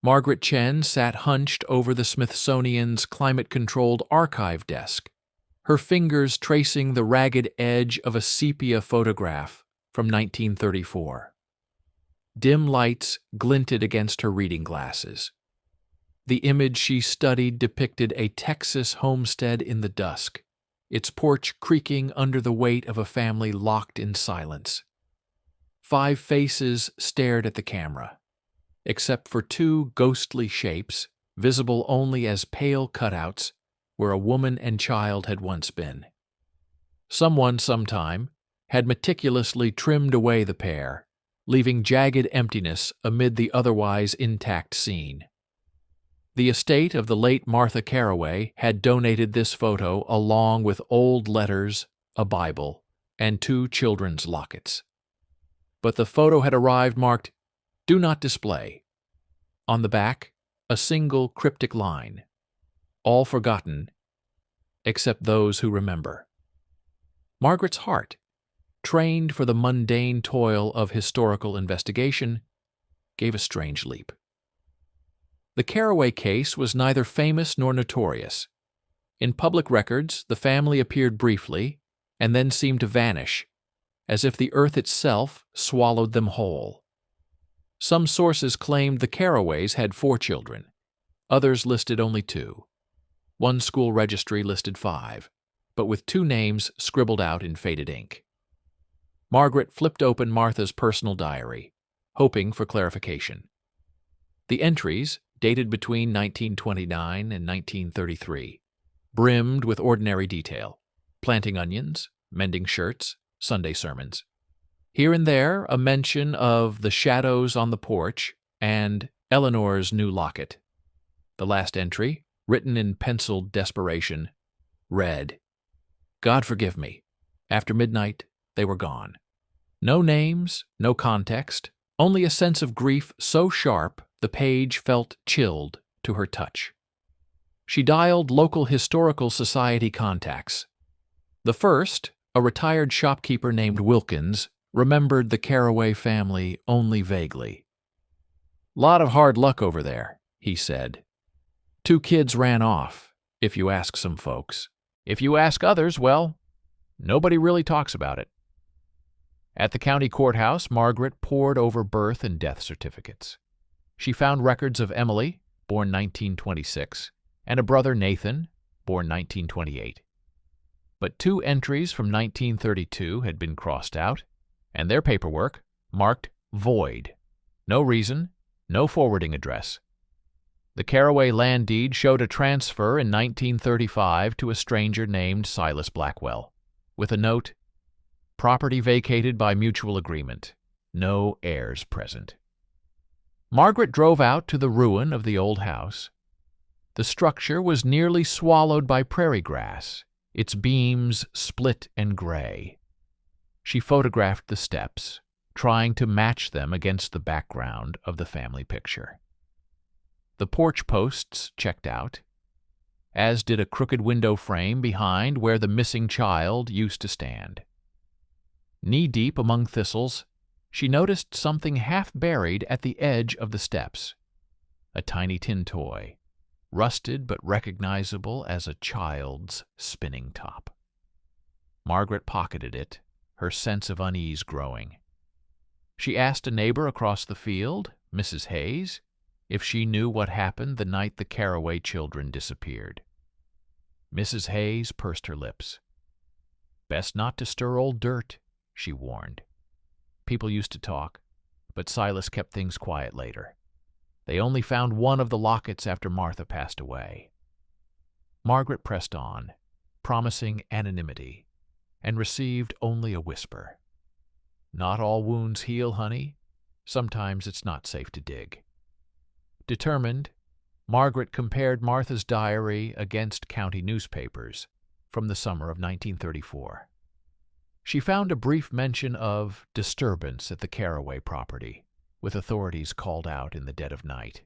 Margaret Chen sat hunched over the Smithsonian's climate-controlled archive desk, her fingers tracing the ragged edge of a sepia photograph from 1934. Dim lights glinted against her reading glasses. The image she studied depicted a Texas homestead in the dusk, its porch creaking under the weight of a family locked in silence. 5 faces stared at the camera, except for 2 ghostly shapes, visible only as pale cutouts where a woman and child had once been. Someone sometime had meticulously trimmed away the pair, leaving jagged emptiness amid the otherwise intact scene. The estate of the late Martha Carroway had donated this photo along with old letters, a Bible, and 2 children's lockets. But the photo had arrived marked, "Do not display." On the back, a single cryptic line, "All forgotten, except those who remember." Margaret's heart, trained for the mundane toil of historical investigation, gave a strange leap. The Carroway case was neither famous nor notorious. In public records, the family appeared briefly and then seemed to vanish, as if the earth itself swallowed them whole. Some sources claimed the Carroways had 4 children. Others listed only 2. One school registry listed 5, but with 2 names scribbled out in faded ink. Margaret flipped open Martha's personal diary, hoping for clarification. The entries, dated between 1929 and 1933, brimmed with ordinary detail: planting onions, mending shirts, Sunday sermons. Here and there, a mention of the shadows on the porch and Eleanor's new locket. The last entry, written in penciled desperation, read, "God forgive me. After midnight, they were gone." No names, no context, only a sense of grief so sharp the page felt chilled to her touch. She dialed local historical society contacts. The first, a retired shopkeeper named Wilkins, remembered the Carroway family only vaguely. "Lot of hard luck over there," he said. "2 kids ran off, if you ask some folks. If you ask others, well, nobody really talks about it." At the county courthouse, Margaret pored over birth and death certificates. She found records of Emily, born 1926, and a brother Nathan, born 1928. But 2 entries from 1932 had been crossed out, and their paperwork marked void. No reason, no forwarding address. The Carroway land deed showed a transfer in 1935 to a stranger named Silas Blackwell, with a note, "Property vacated by mutual agreement. No heirs present." Margaret drove out to the ruin of the old house. The structure was nearly swallowed by prairie grass, its beams split and gray. She photographed the steps, trying to match them against the background of the family picture. The porch posts checked out, as did a crooked window frame behind where the missing child used to stand. Knee-deep among thistles, she noticed something half buried at the edge of the steps. A tiny tin toy, rusted but recognizable as a child's spinning top. Margaret pocketed it, her sense of unease growing. She asked a neighbor across the field, Mrs. Hayes, if she knew what happened the night the Carroway children disappeared. Mrs. Hayes pursed her lips. "Best not to stir old dirt," she warned. "People used to talk, but Silas kept things quiet later. They only found one of the lockets after Martha passed away." Margaret pressed on, promising anonymity, and received only a whisper. "Not all wounds heal, honey. Sometimes it's not safe to dig." Determined, Margaret compared Martha's diary against county newspapers from the summer of 1934. She found a brief mention of disturbance at the Carroway property, with authorities called out in the dead of night.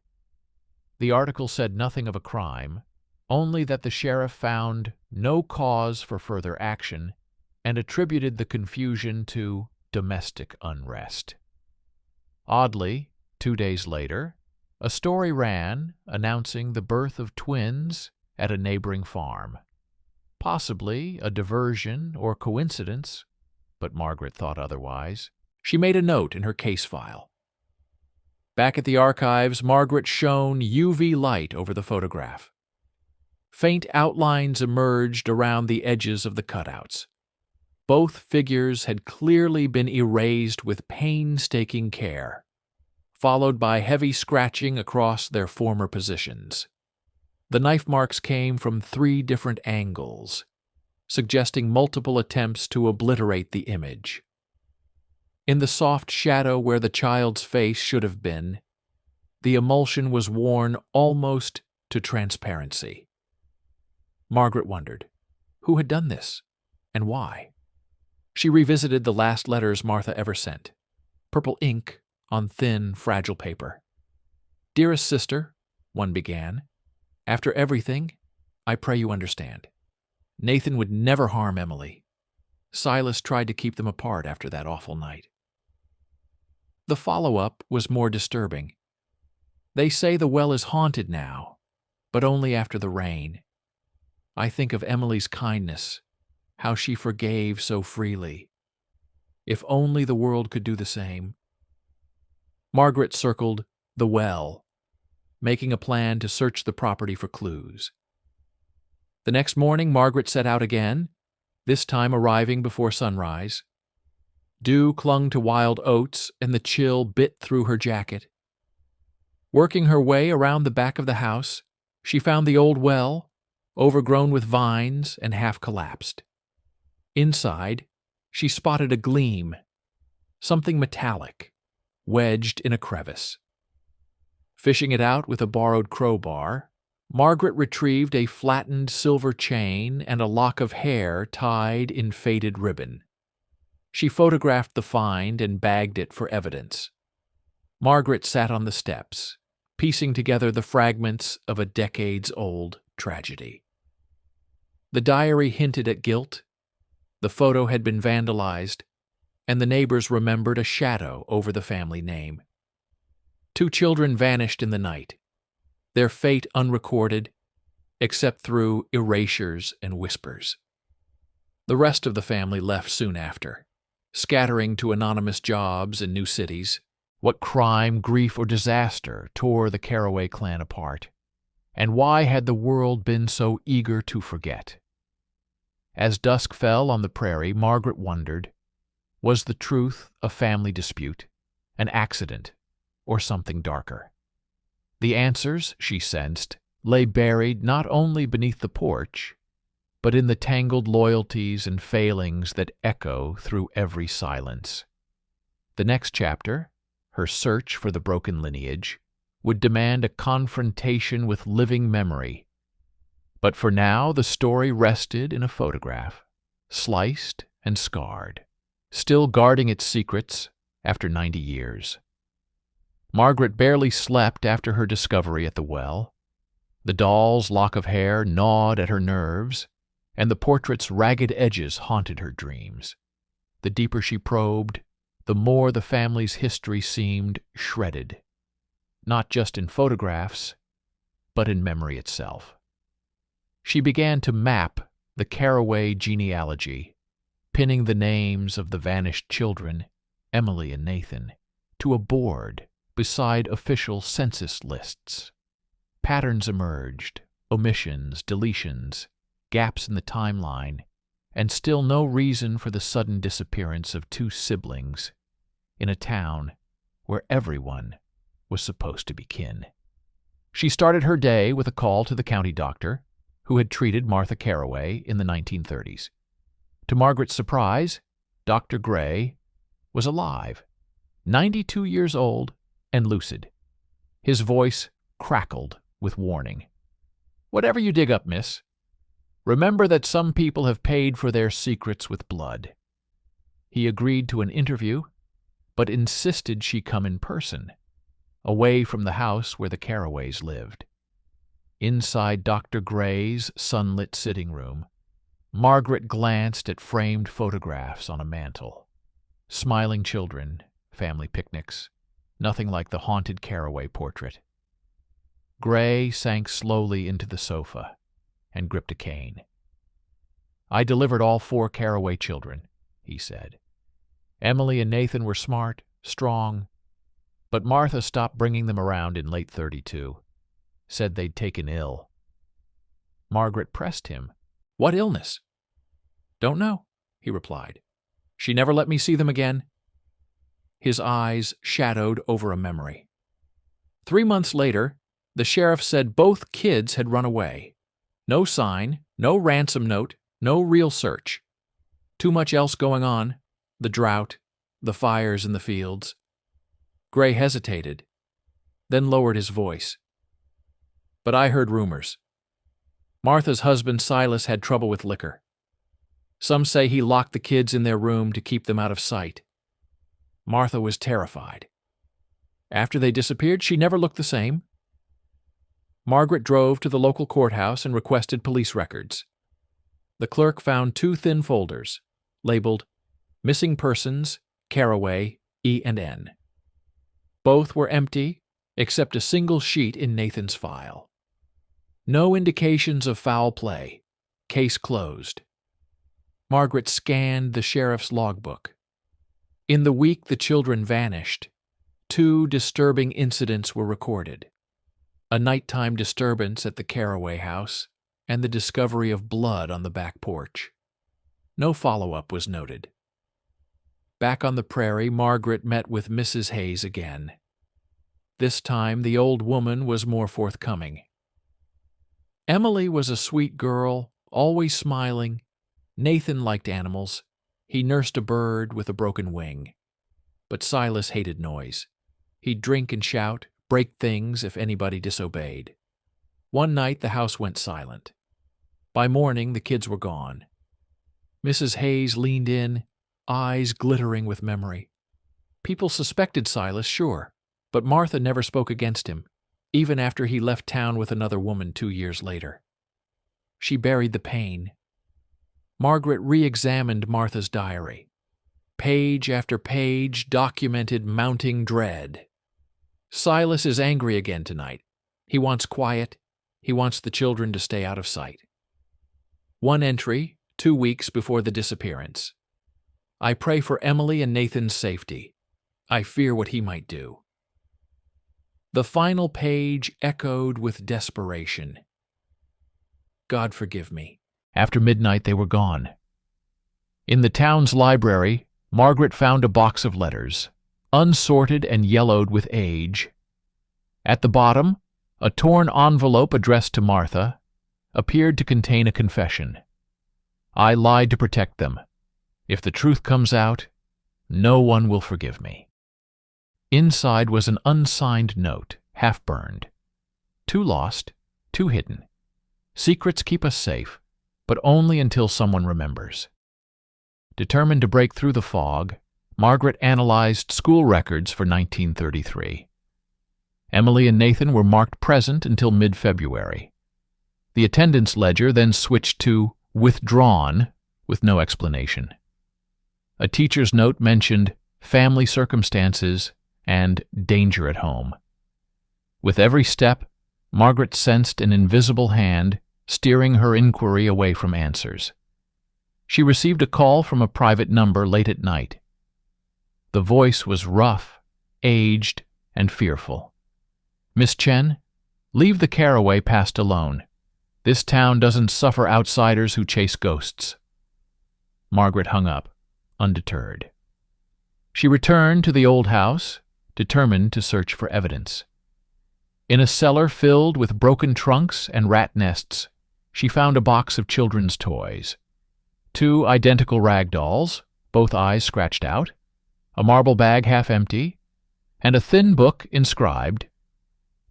The article said nothing of a crime, only that the sheriff found no cause for further action and attributed the confusion to domestic unrest. Oddly, 2 days later, A story ran announcing the birth of twins at a neighboring farm. Possibly a diversion or coincidence, but Margaret thought otherwise. She made a note in her case file. Back at the archives, Margaret shone UV light over the photograph. Faint outlines emerged around the edges of the cutouts. Both figures had clearly been erased with painstaking care, followed by heavy scratching across their former positions. The knife marks came from 3 different angles, suggesting multiple attempts to obliterate the image. In the soft shadow where the child's face should have been, the emulsion was worn almost to transparency. Margaret wondered, who had done this, and why? She revisited the last letters Martha ever sent, purple ink on thin, fragile paper. "Dearest sister," one began, "after everything, I pray you understand. Nathan would never harm Emily. Silas tried to keep them apart after that awful night." The follow-up was more disturbing. "They say the well is haunted now, but only after the rain. I think of Emily's kindness, how she forgave so freely. If only the world could do the same." Margaret circled the well, making a plan to search the property for clues. The next morning, Margaret set out again, this time arriving before sunrise. Dew clung to wild oats, and the chill bit through her jacket. Working her way around the back of the house, she found the old well, overgrown with vines and half collapsed. Inside, she spotted a gleam, something metallic, wedged in a crevice. Fishing it out with a borrowed crowbar, Margaret retrieved a flattened silver chain and a lock of hair tied in faded ribbon. She photographed the find and bagged it for evidence. Margaret sat on the steps, piecing together the fragments of a decades-old tragedy. The diary hinted at guilt, the photo had been vandalized, and the neighbors remembered a shadow over the family name. 2 children vanished in the night, their fate unrecorded, except through erasures and whispers. The rest of the family left soon after, scattering to anonymous jobs in new cities. What crime, grief, or disaster tore the Carroway clan apart? And why had the world been so eager to forget? As dusk fell on the prairie, Margaret wondered, was the truth a family dispute, an accident, or something darker? The answers, she sensed, lay buried not only beneath the porch, but in the tangled loyalties and failings that echo through every silence. The next chapter, her search for the broken lineage, would demand a confrontation with living memory. But for now, the story rested in a photograph, sliced and scarred, still guarding its secrets after 90 years. Margaret barely slept after her discovery at the well. The doll's lock of hair gnawed at her nerves, and the portrait's ragged edges haunted her dreams. The deeper she probed, the more the family's history seemed shredded, not just in photographs, but in memory itself. She began to map the Carroway genealogy, pinning the names of the vanished children, Emily and Nathan, to a board beside official census lists. Patterns emerged, omissions, deletions, gaps in the timeline, and still no reason for the sudden disappearance of 2 siblings in a town where everyone was supposed to be kin. She started her day with a call to the county doctor who had treated Martha Carroway in the 1930s. To Margaret's surprise, Dr. Gray was alive, 92 years old and lucid. His voice crackled with warning. "Whatever you dig up, miss, remember that some people have paid for their secrets with blood." He agreed to an interview, but insisted she come in person, away from the house where the Carroways lived. Inside Dr. Gray's sunlit sitting room, Margaret glanced at framed photographs on a mantel. Smiling children, family picnics, nothing like the haunted Carroway portrait. Gray sank slowly into the sofa and gripped a cane. "I delivered all 4 Carroway children," he said. "Emily and Nathan were smart, strong, but Martha stopped bringing them around in late '32. Said they'd taken ill." Margaret pressed him. "What illness?" "Don't know," he replied. "She never let me see them again." His eyes shadowed over a memory. 3 months later, the sheriff said both kids had run away. No sign, no ransom note, no real search. Too much else going on, the drought, the fires in the fields. Gray hesitated, then lowered his voice. "But I heard rumors. Martha's husband Silas had trouble with liquor. Some say he locked the kids in their room to keep them out of sight. Martha was terrified. After they disappeared, she never looked the same." Margaret drove to the local courthouse and requested police records. The clerk found 2 thin folders, labeled Missing Persons, Carroway, E&N. Both were empty, except a single sheet in Nathan's file. No indications of foul play. Case closed. Margaret scanned the sheriff's logbook. In the week the children vanished, 2 disturbing incidents were recorded: a nighttime disturbance at the Carroway house and the discovery of blood on the back porch. No follow-up was noted. Back on the prairie, Margaret met with Mrs. Hayes again. This time the old woman was more forthcoming. Emily was a sweet girl, always smiling. Nathan liked animals. He nursed a bird with a broken wing. But Silas hated noise. He'd drink and shout, break things if anybody disobeyed. One night the house went silent. By morning the kids were gone. Mrs. Hayes leaned in, eyes glittering with memory. People suspected Silas, sure, but Martha never spoke against him, even after he left town with another woman 2 years later. She buried the pain. Margaret re-examined Martha's diary. Page after page documented mounting dread. Silas is angry again tonight. He wants quiet. He wants the children to stay out of sight. One entry, 2 weeks before the disappearance. "I pray for Emily and Nathan's safety. I fear what he might do." The final page echoed with desperation. "God forgive me." After midnight they were gone. In the town's library, Margaret found a box of letters, unsorted and yellowed with age. At the bottom, a torn envelope addressed to Martha appeared to contain a confession. "I lied to protect them. If the truth comes out, no one will forgive me." Inside was an unsigned note, half-burned. "Two lost, two hidden. Secrets keep us safe, but only until someone remembers." Determined to break through the fog, Margaret analyzed school records for 1933. Emily and Nathan were marked present until mid-February. The attendance ledger then switched to withdrawn with no explanation. A teacher's note mentioned family circumstances and danger at home. With every step, Margaret sensed an invisible hand steering her inquiry away from answers. She received a call from a private number late at night. The voice was rough, aged, and fearful. "Miss Chen, leave the Carroway past alone. This town doesn't suffer outsiders who chase ghosts." Margaret hung up, undeterred. She returned to the old house, determined to search for evidence. In a cellar filled with broken trunks and rat nests, she found a box of children's toys. 2 identical rag dolls, both eyes scratched out, a marble bag half empty, and a thin book inscribed,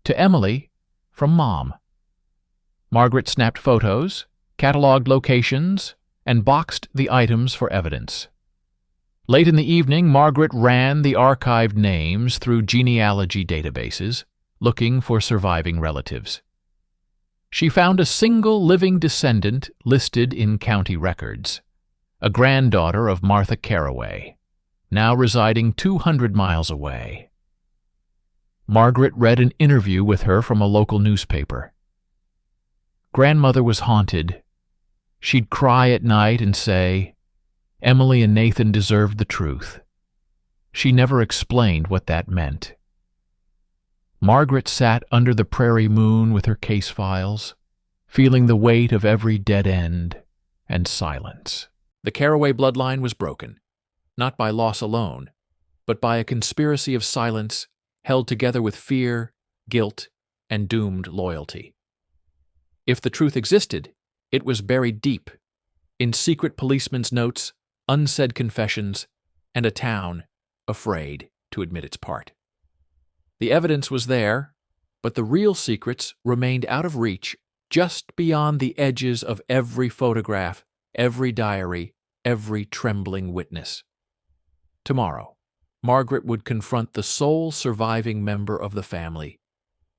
"To Emily, from Mom." Margaret snapped photos, cataloged locations, and boxed the items for evidence. Late in the evening, Margaret ran the archived names through genealogy databases, looking for surviving relatives. She found a single living descendant listed in county records, a granddaughter of Martha Carroway, now residing 200 miles away. Margaret read an interview with her from a local newspaper. Grandmother was haunted. She'd cry at night and say, Emily and Nathan deserved the truth. She never explained what that meant. Margaret sat under the prairie moon with her case files, feeling the weight of every dead end and silence. The Carroway bloodline was broken, not by loss alone, but by a conspiracy of silence held together with fear, guilt, and doomed loyalty. If the truth existed, it was buried deep, in secret policemen's notes, unsaid confessions, and a town afraid to admit its part. The evidence was there, but the real secrets remained out of reach, just beyond the edges of every photograph, every diary, every trembling witness. Tomorrow, Margaret would confront the sole surviving member of the family,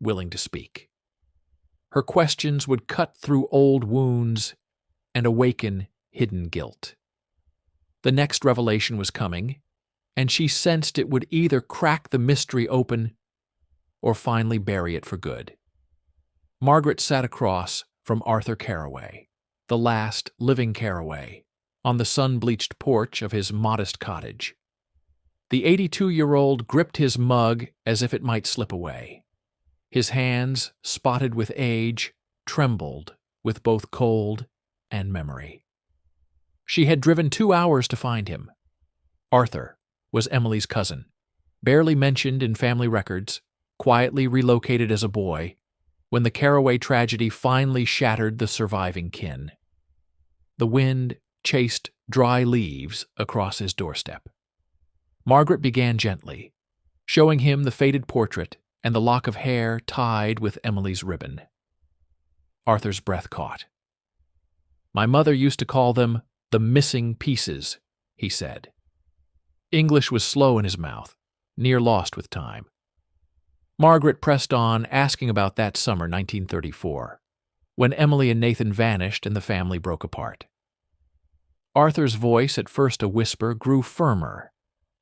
willing to speak. Her questions would cut through old wounds and awaken hidden guilt. The next revelation was coming, and she sensed it would either crack the mystery open or finally bury it for good. Margaret sat across from Arthur Carroway, the last living Carroway, on the sun-bleached porch of his modest cottage. The 82-year-old gripped his mug as if it might slip away. His hands, spotted with age, trembled with both cold and memory. She had driven 2 hours to find him. Arthur was Emily's cousin, barely mentioned in family records, quietly relocated as a boy, when the Carroway tragedy finally shattered the surviving kin. The wind chased dry leaves across his doorstep. Margaret began gently, showing him the faded portrait and the lock of hair tied with Emily's ribbon. Arthur's breath caught. "My mother used to call them the missing pieces," he said. English was slow in his mouth, near lost with time. Margaret pressed on, asking about that summer, 1934, when Emily and Nathan vanished and the family broke apart. Arthur's voice, at first a whisper, grew firmer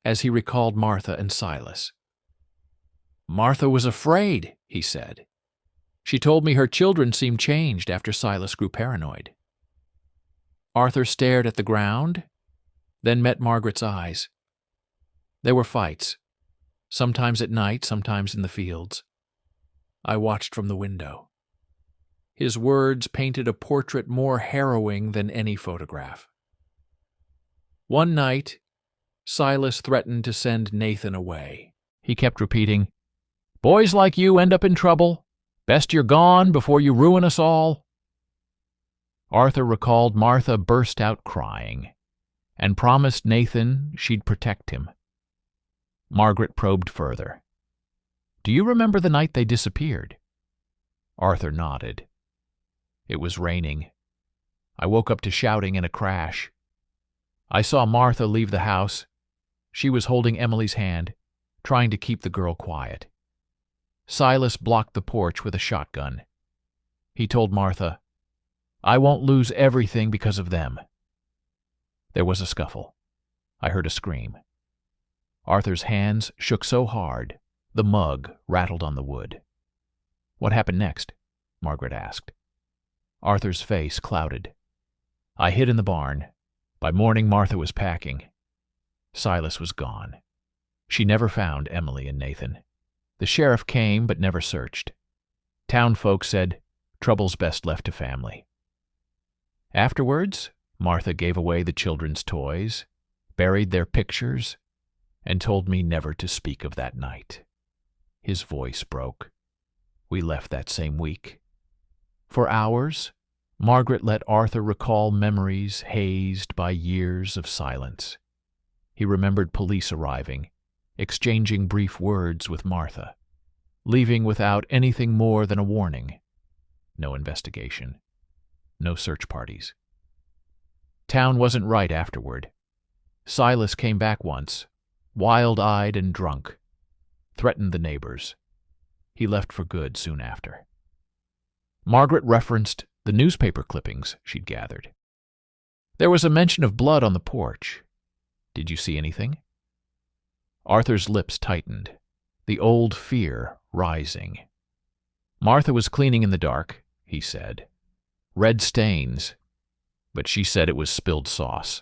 as he recalled Martha and Silas. "Martha was afraid," he said. "She told me her children seemed changed after Silas grew paranoid." Arthur stared at the ground, then met Margaret's eyes. There were fights, sometimes at night, sometimes in the fields. I watched from the window. His words painted a portrait more harrowing than any photograph. One night, Silas threatened to send Nathan away. He kept repeating, "Boys like you end up in trouble. Best you're gone before you ruin us all." Arthur recalled Martha burst out crying and promised Nathan she'd protect him. Margaret probed further. "Do you remember the night they disappeared?" Arthur nodded. "It was raining. I woke up to shouting and a crash. I saw Martha leave the house. She was holding Emily's hand, trying to keep the girl quiet. Silas blocked the porch with a shotgun. He told Martha, 'I won't lose everything because of them.' There was a scuffle. I heard a scream. Arthur's hands shook so hard, the mug rattled on the wood. 'What happened next?' Margaret asked. Arthur's face clouded. 'I hid in the barn. By morning, Martha was packing. Silas was gone. She never found Emily and Nathan. The sheriff came but never searched. Town folk said, trouble's best left to family.' Afterwards, Martha gave away the children's toys, buried their pictures, and told me never to speak of that night." His voice broke. "We left that same week." For hours, Margaret let Arthur recall memories hazed by years of silence. He remembered police arriving, exchanging brief words with Martha, leaving without anything more than a warning. No investigation. No search parties. Town wasn't right afterward. Silas came back once, wild-eyed and drunk, threatened the neighbors. He left for good soon after. Margaret referenced the newspaper clippings she'd gathered. There was a mention of blood on the porch. Did you see anything? Arthur's lips tightened. the old fear rising. Martha was cleaning in the dark, he said. Red stains, but she said it was spilled sauce.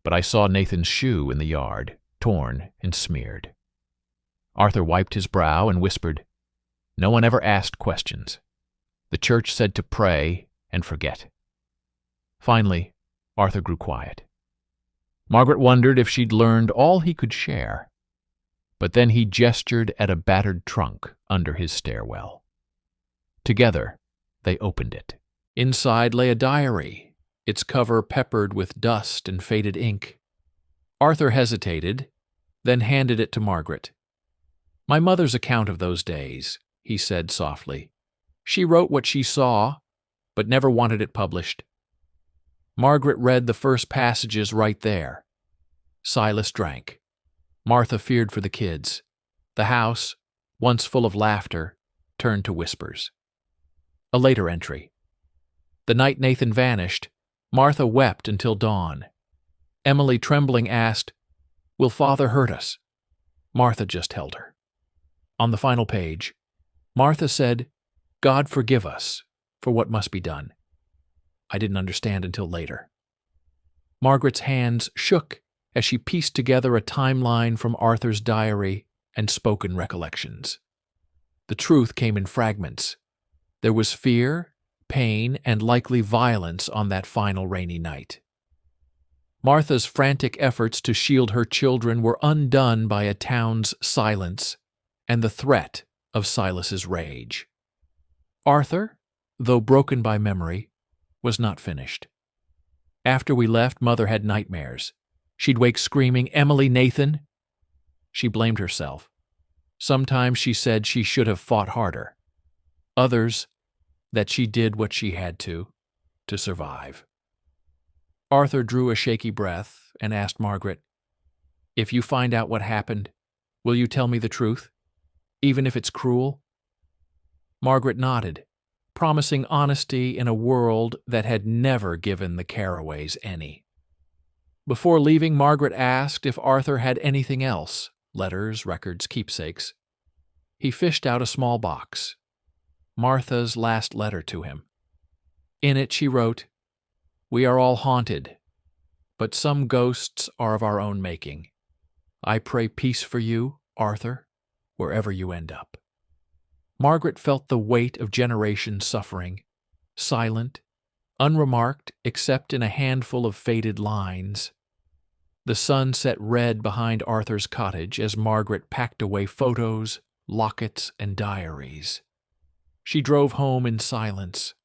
But I saw Nathan's shoe in the yard, torn and smeared. Arthur wiped his brow and whispered, "No one ever asked questions. The church said to pray and forget." Finally, Arthur grew quiet. Margaret wondered if she'd learned all he could share. But then he gestured at a battered trunk under his stairwell. Together, they opened it. Inside lay a diary, its cover peppered with dust and faded ink. Arthur hesitated, then handed it to Margaret. "My mother's account of those days," he said softly. "She wrote what she saw, but never wanted it published." Margaret read the first passages right there. Silas drank. Martha feared for the kids. The house, once full of laughter, turned to whispers. A later entry. The night Nathan vanished, Martha wept until dawn. Emily, trembling, asked, "Will Father hurt us?" Martha just held her. On the final page, Martha said, "God forgive us for what must be done." I didn't understand until later. Margaret's hands shook as she pieced together a timeline from Arthur's diary and spoken recollections. The truth came in fragments. There was fear, pain, and likely violence on that final rainy night. Martha's frantic efforts to shield her children were undone by a town's silence and the threat of Silas's rage. Arthur, though broken by memory, was not finished. After we left, Mother had nightmares. She'd wake screaming, "Emily, Nathan!" She blamed herself. Sometimes she said she should have fought harder. Others, that she did what she had to survive. Arthur drew a shaky breath and asked Margaret, "If you find out what happened, will you tell me the truth, even if it's cruel?" Margaret nodded, promising honesty in a world that had never given the Carroways any. Before leaving, Margaret asked if Arthur had anything else, letters, records, keepsakes. He fished out a small box, Martha's last letter to him. In it she wrote, "We are all haunted, but some ghosts are of our own making. I pray peace for you, Arthur, wherever you end up." Margaret felt the weight of generations suffering, silent, unremarked except in a handful of faded lines. The sun set red behind Arthur's cottage as Margaret packed away photos, lockets, and diaries. She drove home in silence,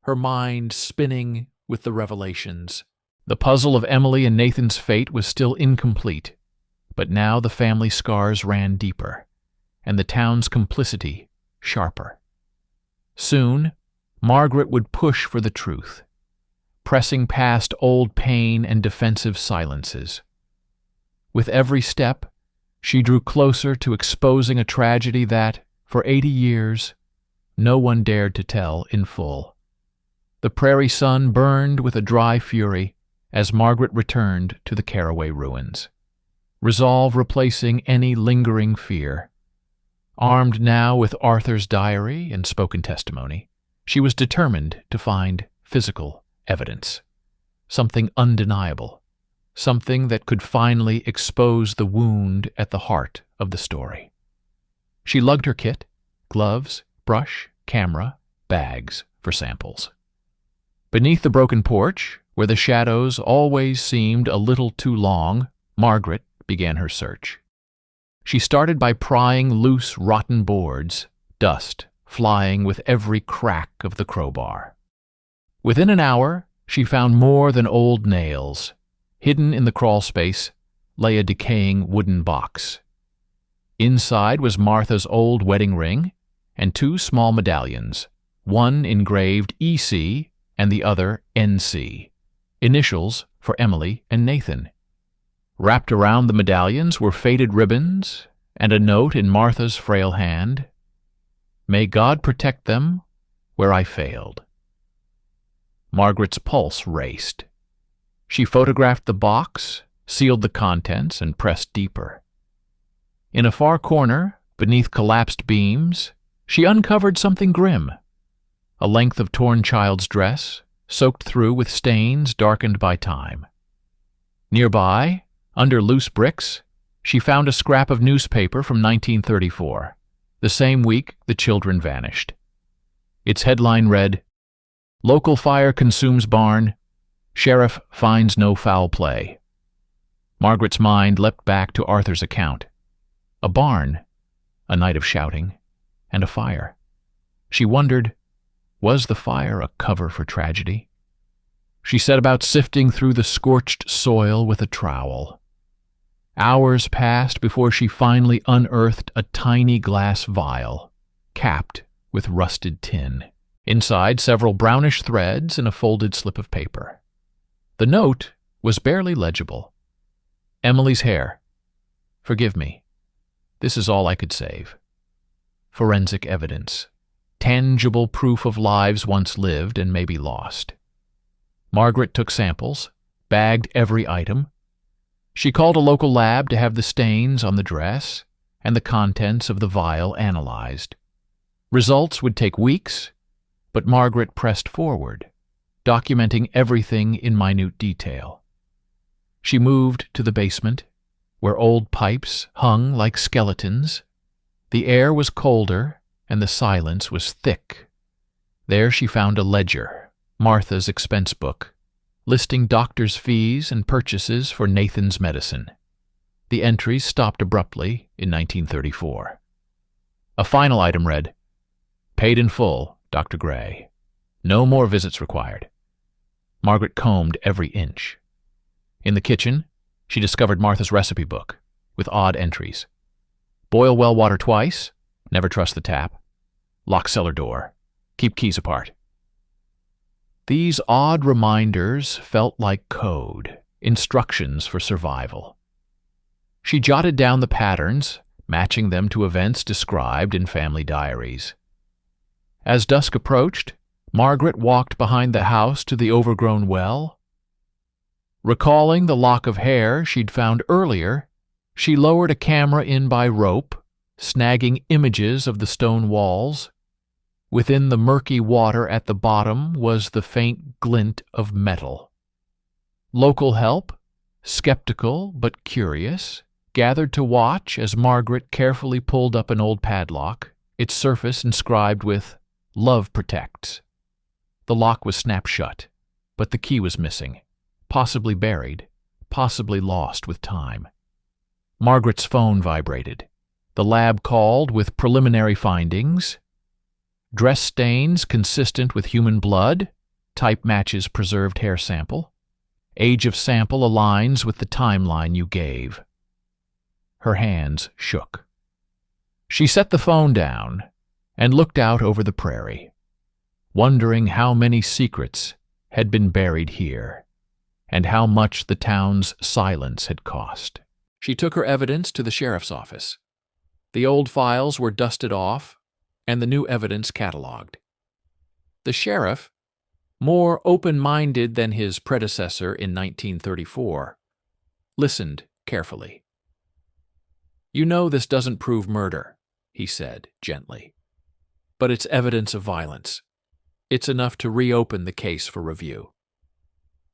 her mind spinning with the revelations. The puzzle of Emily and Nathan's fate was still incomplete, but now the family scars ran deeper, and the town's complicity sharper. Soon, Margaret would push for the truth, pressing past old pain and defensive silences. With every step, she drew closer to exposing a tragedy that, for 80 years, no one dared to tell in full. The prairie sun burned with a dry fury as Margaret returned to the Carroway ruins, resolve replacing any lingering fear. Armed now with Arthur's diary and spoken testimony, she was determined to find physical evidence, something undeniable, something that could finally expose the wound at the heart of the story. She lugged her kit, gloves, brush, camera, bags for samples. Beneath the broken porch, where the shadows always seemed a little too long, Margaret began her search. She started by prying loose, rotten boards, dust flying with every crack of the crowbar. Within an hour, she found more than old nails. Hidden in the crawlspace lay a decaying wooden box. Inside was Martha's old wedding ring and 2 small medallions, one engraved EC and the other NC, initials for Emily and Nathan. Wrapped around the medallions were faded ribbons and a note in Martha's frail hand, "May God protect them where I failed." Margaret's pulse raced. She photographed the box, sealed the contents, and pressed deeper. In a far corner Beneath collapsed beams, she uncovered something grim. A length of torn child's dress, soaked through with stains darkened by time. Nearby, under loose bricks, she found a scrap of newspaper from 1934, the same week the children vanished. Its headline read, "Local fire consumes barn. Sheriff finds no foul play." Margaret's mind leapt back to Arthur's account. A barn, a night of shouting, and a fire. She wondered, was the fire a cover for tragedy? She set about sifting through the scorched soil with a trowel. Hours passed before she finally unearthed a tiny glass vial, capped with rusted tin. Inside, several brownish threads and a folded slip of paper. The note was barely legible. "Emily's hair. Forgive me. This is all I could save." Forensic evidence. Tangible proof of lives once lived and maybe lost. Margaret took samples, bagged every item. She called a local lab to have the stains on the dress and the contents of the vial analyzed. Results would take weeks, but Margaret pressed forward, documenting everything in minute detail. She moved to the basement, where old pipes hung like skeletons. The air was colder, and the silence was thick. There she found a ledger, Martha's expense book, listing doctor's fees and purchases for Nathan's medicine. The entries stopped abruptly in 1934. A final item read, "Paid in full, Dr. Gray. No more visits required." Margaret combed every inch. In the kitchen, she discovered Martha's recipe book, with odd entries. Boil well water twice, never trust the tap. Lock cellar door, keep keys apart. These odd reminders felt like code, instructions for survival. She jotted down the patterns, matching them to events described in family diaries. As dusk approached, Margaret walked behind the house to the overgrown well. Recalling the lock of hair she'd found earlier, she lowered a camera in by rope, snagging images of the stone walls. Within the murky water at the bottom was the faint glint of metal. Local help, skeptical but curious, gathered to watch as Margaret carefully pulled up an old padlock, its surface inscribed with "Love Protects." The lock was snapped shut, but the key was missing, possibly buried, possibly lost with time. Margaret's phone vibrated. The lab called with preliminary findings. Dress stains consistent with human blood, type matches preserved hair sample. Age of sample aligns with the timeline you gave. Her hands shook. She set the phone down and looked out over the prairie, wondering how many secrets had been buried here and how much the town's silence had cost. She took her evidence to the sheriff's office. The old files were dusted off and the new evidence catalogued. The sheriff, more open-minded than his predecessor in 1934, listened carefully. "You know this doesn't prove murder," he said gently, "but it's evidence of violence. It's enough to reopen the case for review."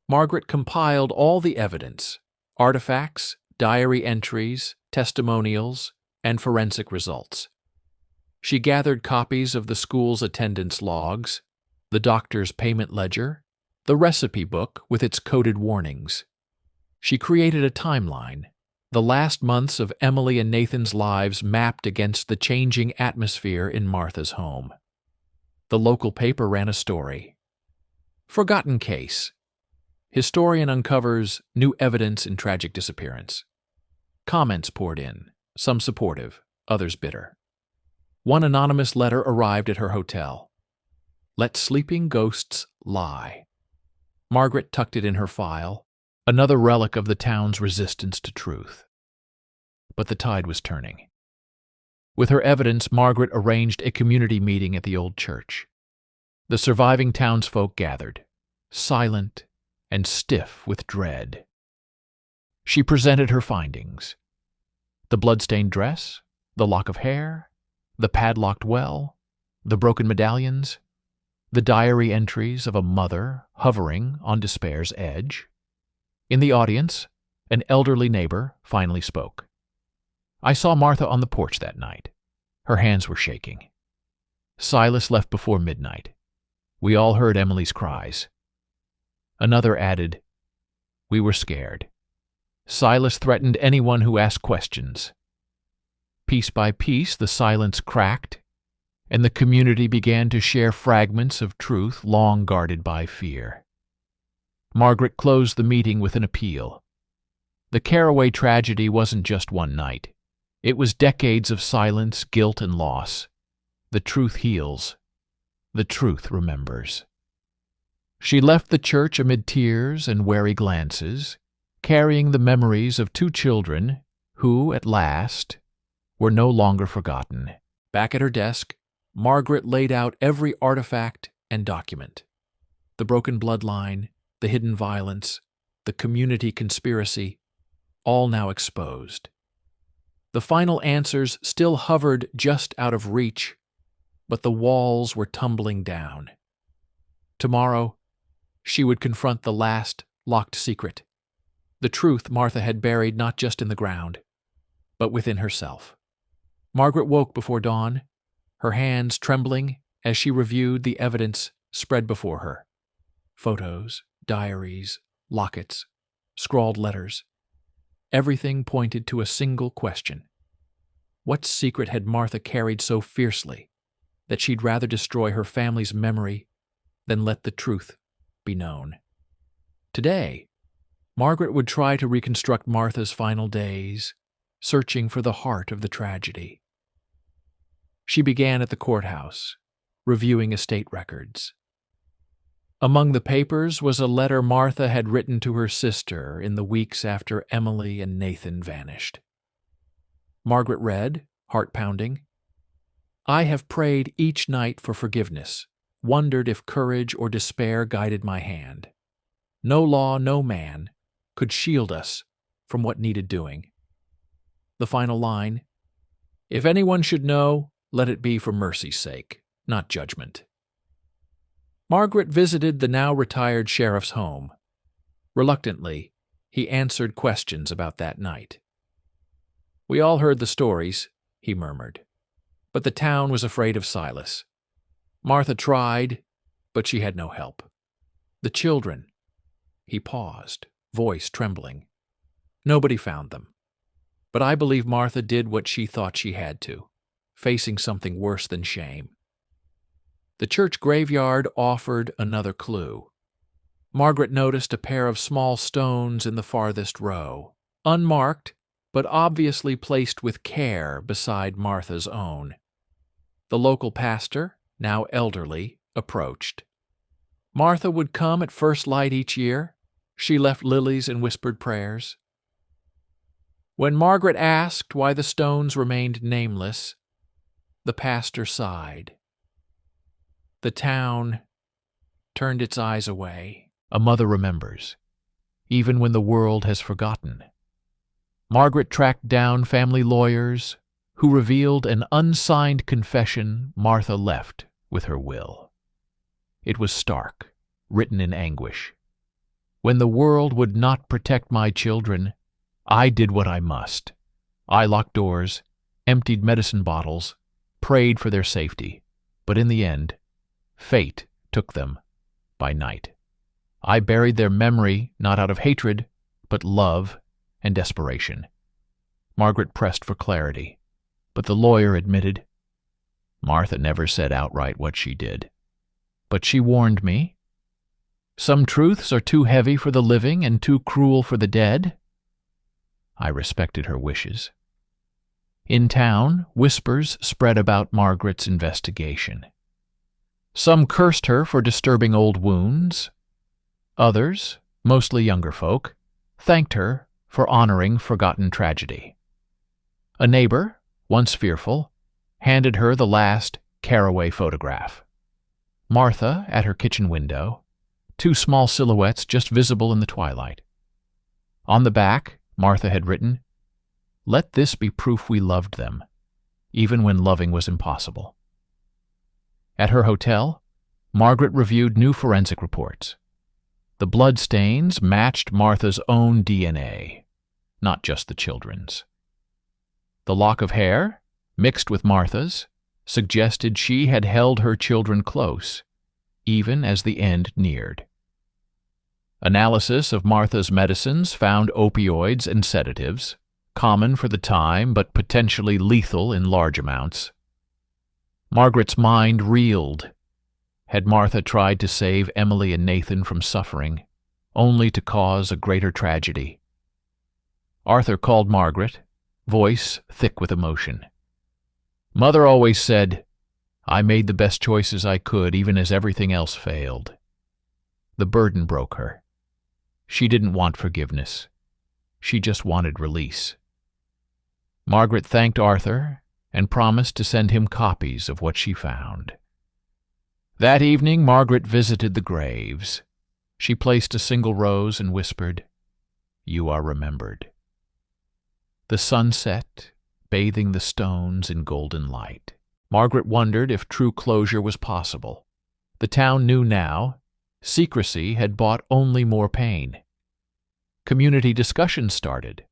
Margaret compiled all the evidence, artifacts, diary entries, testimonials, and forensic results. She gathered copies of the school's attendance logs, the doctor's payment ledger, the recipe book with its coded warnings. She created a timeline, the last months of Emily and Nathan's lives mapped against the changing atmosphere in Martha's home. The local paper ran a story. "Forgotten case. Historian uncovers new evidence in tragic disappearance." Comments poured in, some supportive, others bitter. One anonymous letter arrived at her hotel. "Let sleeping ghosts lie." Margaret tucked it in her file, another relic of the town's resistance to truth. But the tide was turning. With her evidence, Margaret arranged a community meeting at the old church. The surviving townsfolk gathered, silent and stiff with dread. She presented her findings. The bloodstained dress, The lock of hair, the padlocked well, the broken medallions, the diary entries of a mother hovering on despair's edge. In the audience, an elderly neighbor finally spoke. I saw Martha on the porch that night. Her hands were shaking. Silas left before midnight. We all heard Emily's cries. Another added, we were scared. Silas threatened anyone who asked questions. Piece by piece, the silence cracked, and the community began to share fragments of truth long guarded by fear. Margaret closed the meeting with an appeal. The Carroway tragedy wasn't just one night. It was decades of silence, guilt, and loss. The truth heals. The truth remembers. She left the church amid tears and wary glances, carrying the memories of two children who, at last, were no longer forgotten. Back at her desk, Margaret laid out every artifact and document. The broken bloodline, the hidden violence, the community conspiracy, all now exposed. The final answers still hovered just out of reach, but the walls were tumbling down. Tomorrow, she would confront the last locked secret, the truth Martha had buried not just in the ground, but within herself. Margaret woke before dawn, her hands trembling as she reviewed the evidence spread before her. Photos, diaries, lockets, scrawled letters. Everything pointed to a single question. What secret had Martha carried so fiercely that she'd rather destroy her family's memory than let the truth be known? Today, Margaret would try to reconstruct Martha's final days, searching for the heart of the tragedy. She began at the courthouse, reviewing estate records. Among the papers was a letter Martha had written to her sister in the weeks after Emily and Nathan vanished. Margaret read, heart-pounding, I have prayed each night for forgiveness, wondered if courage or despair guided my hand. No law, no man could shield us from what needed doing. The final line, if anyone should know, let it be for mercy's sake, not judgment. Margaret visited the now-retired sheriff's home. Reluctantly, he answered questions about that night. We all heard the stories, he murmured, but the town was afraid of Silas. Martha tried, but she had no help. The children. He paused, voice trembling. Nobody found them. But I believe Martha did what she thought she had to, facing something worse than shame. The church graveyard offered another clue. Margaret noticed a pair of small stones in the farthest row, unmarked, but obviously placed with care beside Martha's own. The local pastor, now elderly, approached. Martha would come at first light each year. She left lilies and whispered prayers. When Margaret asked why the stones remained nameless, the pastor sighed. The town turned its eyes away. A mother remembers, even when the world has forgotten. Margaret tracked down family lawyers who revealed an unsigned confession Martha left with her will. It was stark, written in anguish. When the world would not protect my children, I did what I must. I locked doors, emptied medicine bottles, prayed for their safety, but in the end, fate took them by night. I buried their memory not out of hatred, but love and desperation. Margaret pressed for clarity, but the lawyer admitted, Martha never said outright what she did. But she warned me. Some truths are too heavy for the living and too cruel for the dead. I respected her wishes. In town, whispers spread about Margaret's investigation. Some cursed her for disturbing old wounds. Others, mostly younger folk, thanked her for honoring forgotten tragedy. A neighbor, once fearful, handed her the last Carroway photograph. Martha at her kitchen window, two small silhouettes just visible in the twilight. On the back, Martha had written, "Let this be proof we loved them. even when loving was impossible. At her hotel, Margaret reviewed new forensic reports. The blood stains matched Martha's own DNA, not just the children's. The lock of hair, mixed with Martha's, suggested she had held her children close, even as the end neared. Analysis of Martha's medicines found opioids and sedatives, common for the time but potentially lethal in large amounts. Margaret's mind reeled. Had Martha tried to save Emily and Nathan from suffering, only to cause a greater tragedy? Arthur called Margaret, voice thick with emotion. Mother always said, "I made the best choices I could, even as everything else failed." The burden broke her. She didn't want forgiveness. She just wanted release. Margaret thanked Arthur and promised to send him copies of what she found. That evening, Margaret visited the graves. She placed a single rose and whispered, "You are remembered." The sun set, bathing the stones in golden light. Margaret wondered if true closure was possible. The town knew now. Secrecy had bought only more pain. Community discussions started.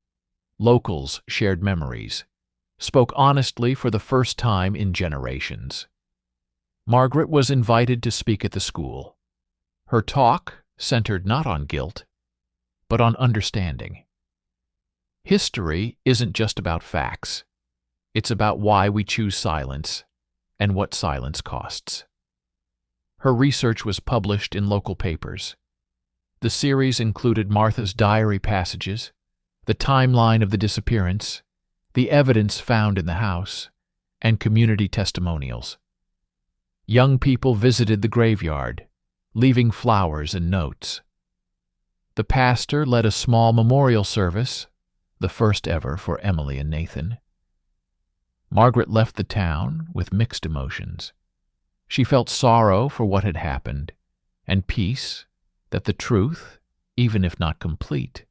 Locals shared memories, spoke honestly for the first time in generations. Margaret was invited to speak at the school. Her talk centered not on guilt, but on understanding. History isn't just about facts. It's about why we choose silence and what silence costs. Her research was published in local papers. The series included Martha's diary passages, the timeline of the disappearance, the evidence found in the house, and community testimonials. Young people visited the graveyard, leaving flowers and notes. The pastor led a small memorial service, the first ever for Emily and Nathan. Margaret left the town with mixed emotions. She felt sorrow for what had happened, and peace that the truth, even if not complete,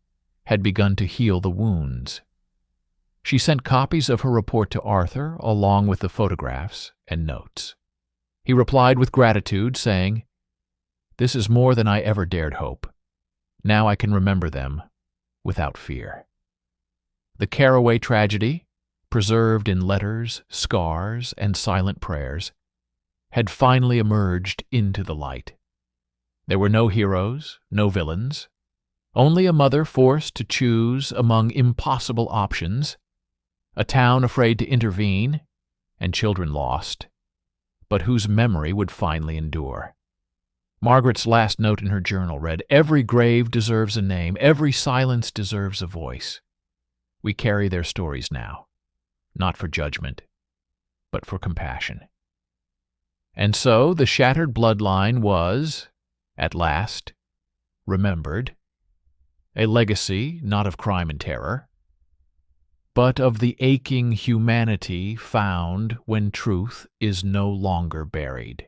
had begun to heal the wounds. She sent copies of her report to Arthur along with the photographs and notes. He replied with gratitude, saying, "This is more than I ever dared hope. Now I can remember them without fear." The Carroway tragedy, preserved in letters, scars, and silent prayers, had finally emerged into the light. There were no heroes, no villains, only a mother forced to choose among impossible options, a town afraid to intervene, and children lost, but whose memory would finally endure. Margaret's last note in her journal read, "Every grave deserves a name, every silence deserves a voice. We carry their stories now, not for judgment, but for compassion." And so the shattered bloodline was, at last, remembered, a legacy not of crime and terror, but of the aching humanity found when truth is no longer buried.